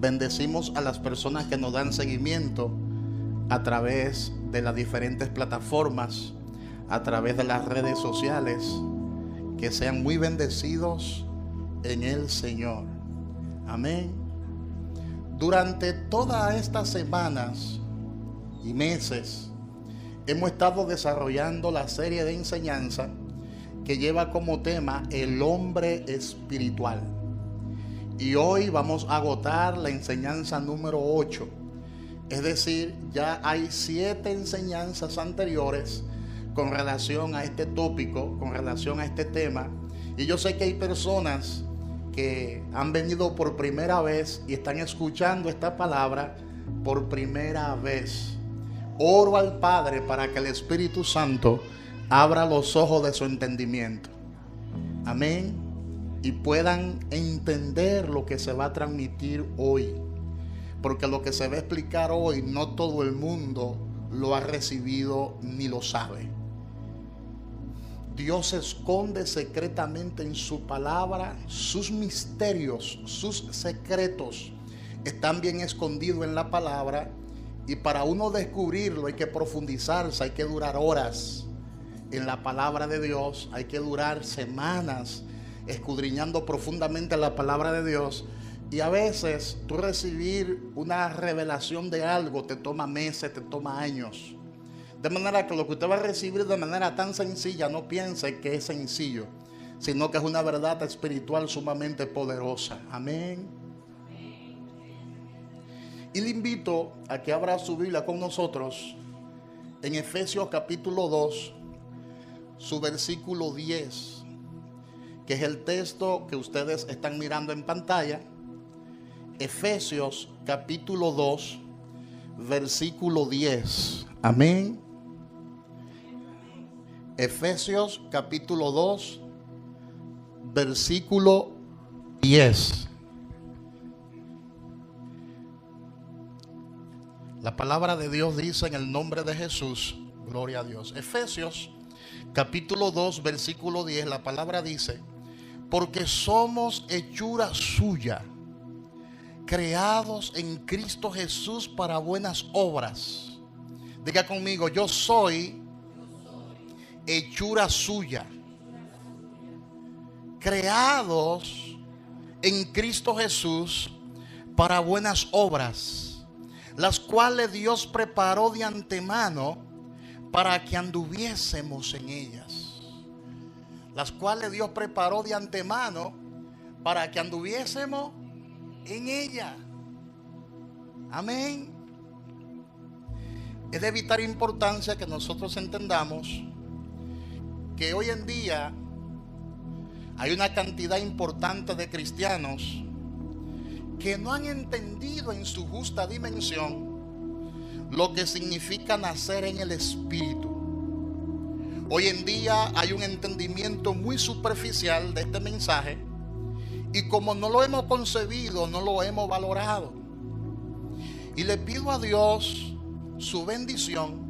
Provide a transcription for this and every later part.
bendecimos a las personas que nos dan seguimiento a través de las diferentes plataformas, a través de las redes sociales. Que sean muy bendecidos en el Señor. Amén. Durante todas estas semanas y meses hemos estado desarrollando la serie de enseñanza que lleva como tema el hombre espiritual. Y hoy vamos a agotar la enseñanza número 8. Es decir, ya hay 7 enseñanzas anteriores con relación a este tópico, con relación a este tema. Y yo sé que hay personas que han venido por primera vez y están escuchando esta palabra por primera vez. Oro al Padre para que el Espíritu Santo abra los ojos de su entendimiento. Amén. Y puedan entender lo que se va a transmitir hoy. Porque lo que se va a explicar hoy no todo el mundo lo ha recibido ni lo sabe. Dios se esconde secretamente en su palabra. Sus misterios, sus secretos están bien escondidos en la palabra. Y para uno descubrirlo hay que profundizarse, hay que durar horas en la palabra de Dios. Hay que durar semanas escudriñando profundamente la palabra de Dios. Y a veces tú recibir una revelación de algo te toma meses, te toma años. De manera que lo que usted va a recibir de manera tan sencilla, no piense que es sencillo, sino que es una verdad espiritual sumamente poderosa. Amén. Y le invito a que abra su Biblia con nosotros en Efesios capítulo 2, su versículo 10, que es el texto que ustedes están mirando en pantalla. Efesios capítulo 2, versículo 10. Amén. Efesios capítulo 2, versículo 10. La palabra de Dios dice en el nombre de Jesús, gloria a Dios. Efesios capítulo 2, versículo 10, la palabra dice: porque somos hechura suya, creados en Cristo Jesús para buenas obras. Diga conmigo: yo soy hechura suya, creados en Cristo Jesús para buenas obras, las cuales Dios preparó de antemano para que anduviésemos en ellas. Las cuales Dios preparó de antemano para que anduviésemos en ella. Amén. Es de vital importancia que nosotros entendamos que hoy en día hay una cantidad importante de cristianos que no han entendido en su justa dimensión lo que significa nacer en el Espíritu. Hoy en día hay un entendimiento muy superficial de este mensaje, y como no lo hemos concebido, no lo hemos valorado. Y le pido a Dios su bendición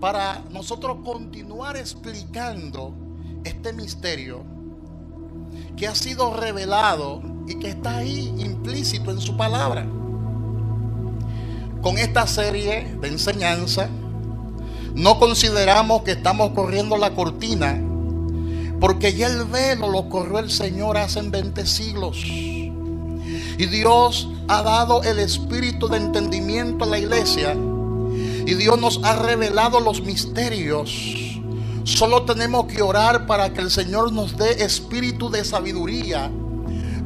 para nosotros continuar explicando este misterio que ha sido revelado y que está ahí implícito en su palabra. Con esta serie de enseñanza no consideramos que estamos corriendo la cortina, porque ya el velo lo corrió el Señor hace 20 siglos. Y Dios ha dado el espíritu de entendimiento a la iglesia, y Dios nos ha revelado los misterios. Solo tenemos que orar para que el Señor nos dé espíritu de sabiduría,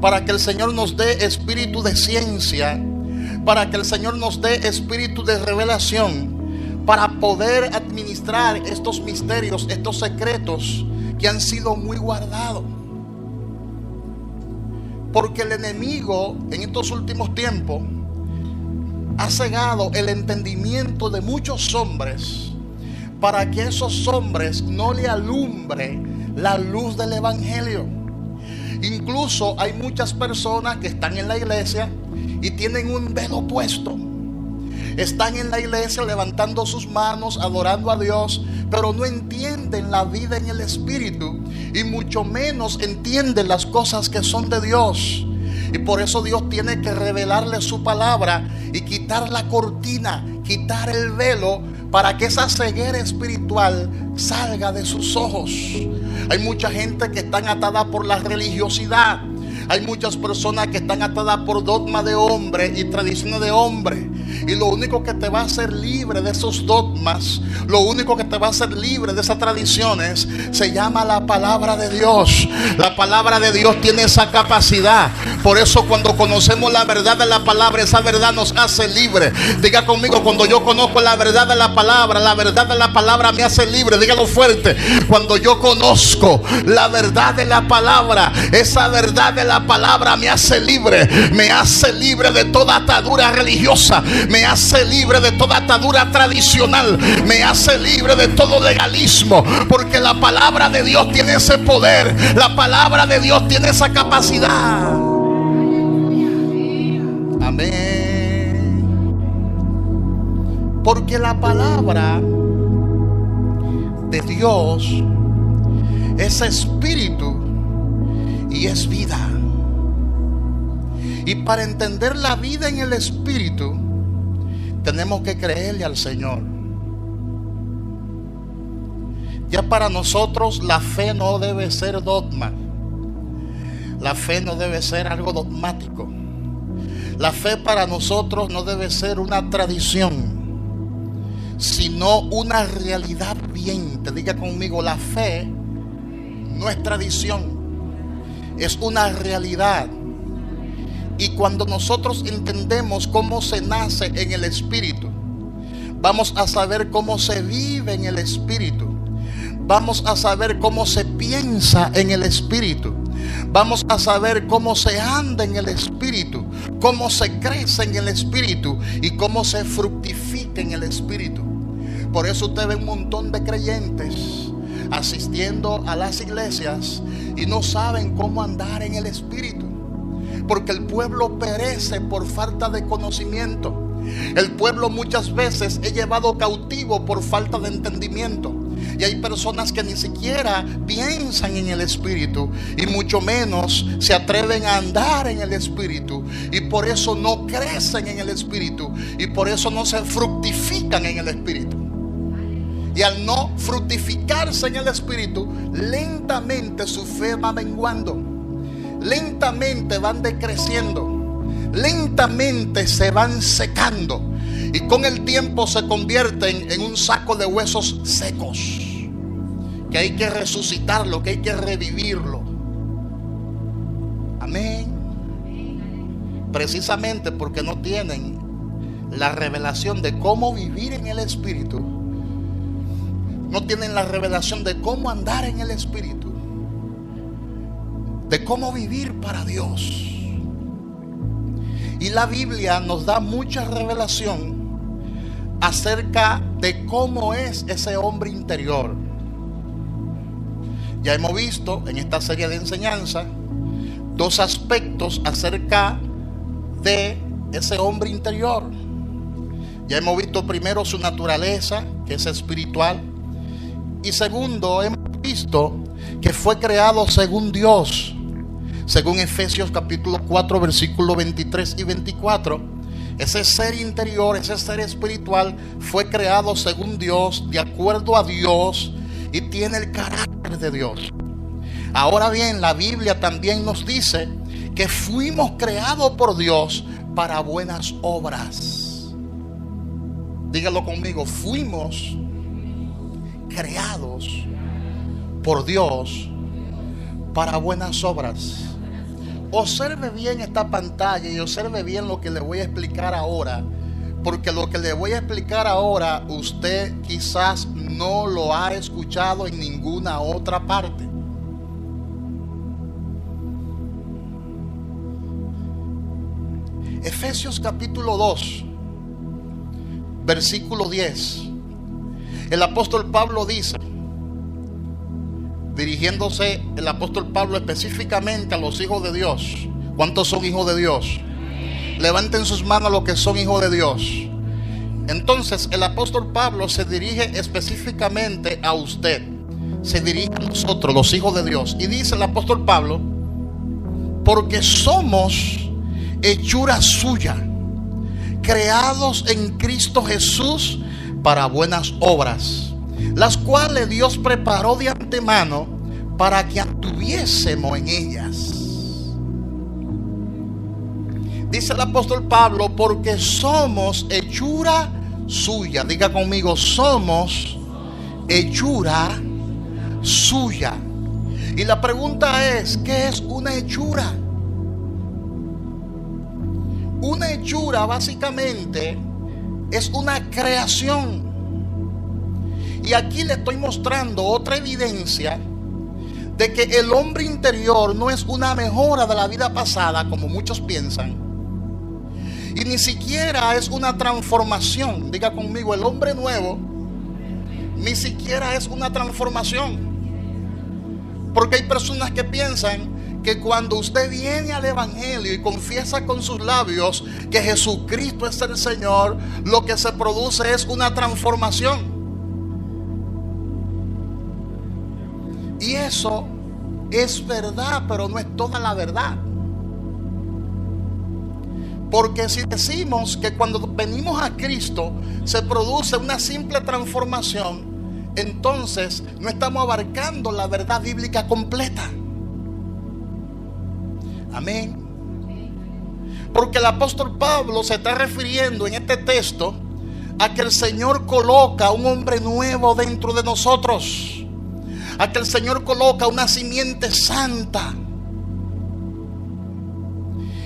para que el Señor nos dé espíritu de ciencia, para que el Señor nos dé espíritu de revelación, para poder administrar estos misterios, estos secretos que han sido muy guardados. Porque el enemigo en estos últimos tiempos ha cegado el entendimiento de muchos hombres, para que esos hombres no le alumbre la luz del evangelio. Incluso hay muchas personas que están en la iglesia y tienen un velo puesto. Están en la iglesia levantando sus manos, adorando a Dios, pero no entienden la vida en el Espíritu, y mucho menos entienden las cosas que son de Dios. Y por eso Dios tiene que revelarle su palabra y quitar la cortina, quitar el velo, para que esa ceguera espiritual salga de sus ojos. Hay mucha gente que están atada por la religiosidad. Hay muchas personas que están atadas por dogma de hombre y tradiciones de hombre. Y lo único que te va a hacer libre de esos dogmas, lo único que te va a hacer libre de esas tradiciones, se llama la palabra de Dios. La palabra de Dios tiene esa capacidad. Por eso cuando conocemos la verdad de la palabra, esa verdad nos hace libre. Diga conmigo: cuando yo conozco la verdad de la palabra me hace libre. Dígalo fuerte: cuando yo conozco la verdad de la palabra, esa verdad de la palabra me hace libre. Me hace libre de toda atadura religiosa. Me hace libre de toda atadura tradicional. Me hace libre de todo legalismo. Porque la palabra de Dios tiene ese poder. La palabra de Dios tiene esa capacidad. Amén. Porque la palabra de Dios es espíritu y es vida. Y para entender la vida en el espíritu, tenemos que creerle al Señor. Ya para nosotros la fe no debe ser dogma. La fe no debe ser algo dogmático. La fe para nosotros no debe ser una tradición, sino una realidad viviente. Diga conmigo: la fe no es tradición, es una realidad. Y cuando nosotros entendemos cómo se nace en el espíritu, vamos a saber cómo se vive en el espíritu. Vamos a saber cómo se piensa en el espíritu. Vamos a saber cómo se anda en el espíritu, cómo se crece en el espíritu y cómo se fructifica en el espíritu. Por eso usted ve un montón de creyentes asistiendo a las iglesias y no saben cómo andar en el espíritu. Porque el pueblo perece por falta de conocimiento. El pueblo muchas veces es llevado cautivo por falta de entendimiento. Y hay personas que ni siquiera piensan en el espíritu y mucho menos se atreven a andar en el espíritu, y por eso no crecen en el espíritu y por eso no se fructifican en el espíritu. Y al no fructificarse en el espíritu, lentamente su fe va menguando, lentamente van decreciendo, lentamente se van secando, y con el tiempo se convierten en un saco de huesos secos, que hay que resucitarlo, que hay que revivirlo. Amén. Precisamente porque no tienen la revelación de cómo vivir en el espíritu, no tienen la revelación de cómo andar en el espíritu, de cómo vivir para Dios. Y la Biblia nos da mucha revelación acerca de cómo es ese hombre interior. Ya hemos visto en esta serie de enseñanza dos aspectos acerca de ese hombre interior. Ya hemos visto primero su naturaleza, que es espiritual, y segundo hemos visto que fue creado según Dios. Según Efesios capítulo 4 versículos 23 y 24, ese ser interior, ese ser espiritual fue creado según Dios, de acuerdo a Dios, y tiene el carácter de Dios. Ahora bien, la Biblia también nos dice que fuimos creados por Dios para buenas obras. Dígalo conmigo: fuimos creados por Dios para buenas obras. Observe bien esta pantalla y observe bien lo que le voy a explicar ahora, porque lo que le voy a explicar ahora usted quizás no lo ha escuchado en ninguna otra parte. Efesios capítulo 2 versículo 10. El apóstol Pablo dice, dirigiéndose el apóstol Pablo específicamente a los hijos de Dios. ¿Cuántos son hijos de Dios? Levanten sus manos los que son hijos de Dios. Entonces el apóstol Pablo se dirige específicamente a usted, se dirige a nosotros, los hijos de Dios, y dice el apóstol Pablo: porque somos hechura suya, creados en Cristo Jesús para buenas obras, las cuales Dios preparó de antemano para que anduviésemos en ellas. Dice el apóstol Pablo, porque somos hechura suya. Diga conmigo, somos hechura suya. Y la pregunta es, ¿qué es una hechura? Una hechura básicamente es una creación. Y aquí le estoy mostrando otra evidencia de que el hombre interior no es una mejora de la vida pasada, como muchos piensan, y ni siquiera es una transformación. Diga conmigo, el hombre nuevo ni siquiera es una transformación. Porque hay personas que piensan que cuando usted viene al evangelio y confiesa con sus labios que Jesucristo es el Señor, lo que se produce es una transformación. Y eso es verdad, pero no es toda la verdad. Porque si decimos que cuando venimos a Cristo se produce una simple transformación, entonces no estamos abarcando la verdad bíblica completa. Amén. Porque el apóstol Pablo se está refiriendo en este texto a que el Señor coloca un hombre nuevo dentro de nosotros, a que el Señor coloca una simiente santa.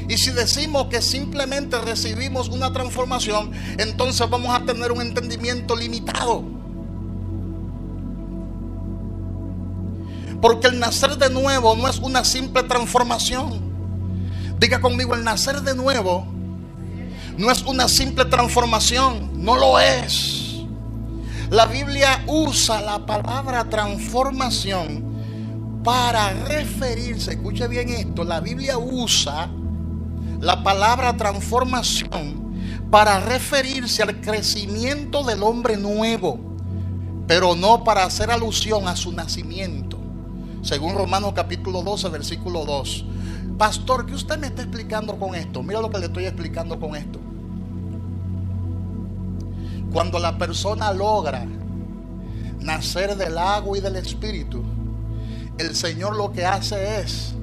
Y si decimos que simplemente recibimos una transformación, entonces vamos a tener un entendimiento limitado. Porque el nacer de nuevo no es una simple transformación. Diga conmigo, el nacer de nuevo no es una simple transformación. No lo es. La Biblia usa la palabra transformación para referirse, escuche bien esto, la Biblia usa la palabra transformación para referirse al crecimiento del hombre nuevo, pero no para hacer alusión a su nacimiento. Según Romanos capítulo 12, versículo 2. Pastor, ¿qué usted me está explicando con esto? Mira lo que le estoy explicando con esto. Cuando la persona logra nacer del agua y del espíritu, el Señor lo que hace es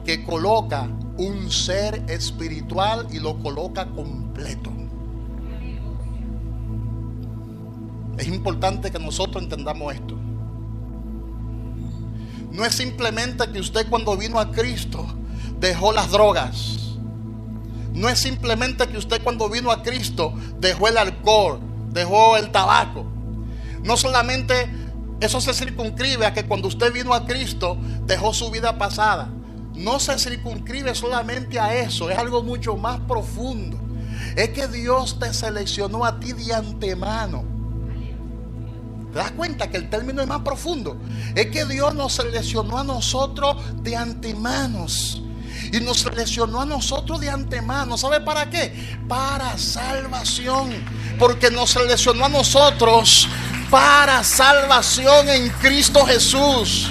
que coloca un ser espiritual y lo coloca completo. Es importante que nosotros entendamos esto. No es simplemente que usted cuando vino a Cristo dejó las drogas. No es simplemente que usted cuando vino a Cristo dejó el alcohol, dejó el tabaco. No solamente eso se circunscribe a que cuando usted vino a Cristo dejó su vida pasada. No se circunscribe solamente a eso, es algo mucho más profundo. Es que Dios te seleccionó a ti de antemano. ¿Te das cuenta que el término es más profundo? Es que Dios nos seleccionó a nosotros de antemano. Y nos seleccionó a nosotros de antemano. ¿Sabe para qué? Para salvación. Porque nos seleccionó a nosotros para salvación en Cristo Jesús.